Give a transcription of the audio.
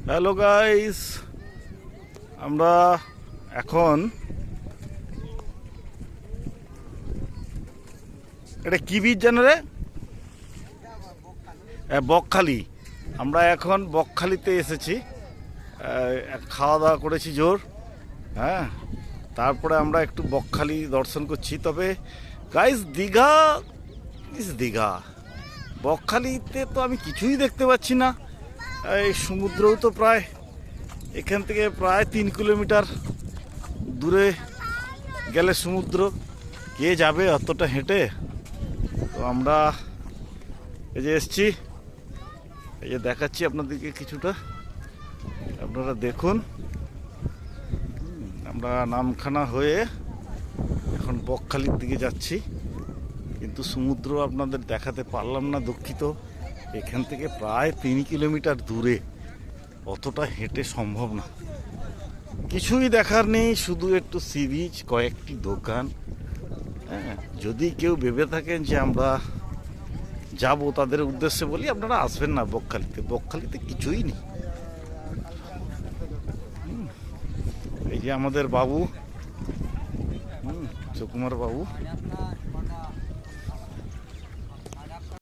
Hello guys, আমরা এখন এটা কি বীজ জানো রে? বকখালি। আমরা এখন বকখালিতে এসেছি, খাওয়া দাওয়া করেছি জোর। হ্যাঁ, তারপরে আমরা একটু বকখালি দর্শন করছি। তবে গাইস, দীঘা বকখালিতে তো আমি কিছুই দেখতে পাচ্ছি না। এই সমুদ্রও তো প্রায় এখান থেকে প্রায় 3 কিলোমিটার দূরে গেলে সমুদ্র। কে যাবে অতটা হেঁটে? তো আমরা এই যে এসছি, এই যে দেখাচ্ছি আপনাদেরকে কিছুটা, আপনারা দেখুন। আমরা নামখানা হয়ে এখন বকখালির দিকে যাচ্ছি, কিন্তু সমুদ্র আপনাদের দেখাতে পারলাম না, দুঃখিত। এখান থেকে প্রায় 3 কিলোমিটার দূরে, অতটা হেঁটে সম্ভব না। কিছুই দেখার নেই, শুধু একটু সি বিচ, কয়েকটি দোকান। হ্যাঁ, যদি কেউ ভেবে থাকেন যে আমরা যাব, তাদের উদ্দেশ্যে বলি আপনারা আসবেন না বকখালিতে। বকখালিতে কিছুই নেই। এই যে আমাদের বাবু, সুকুমার বাবু,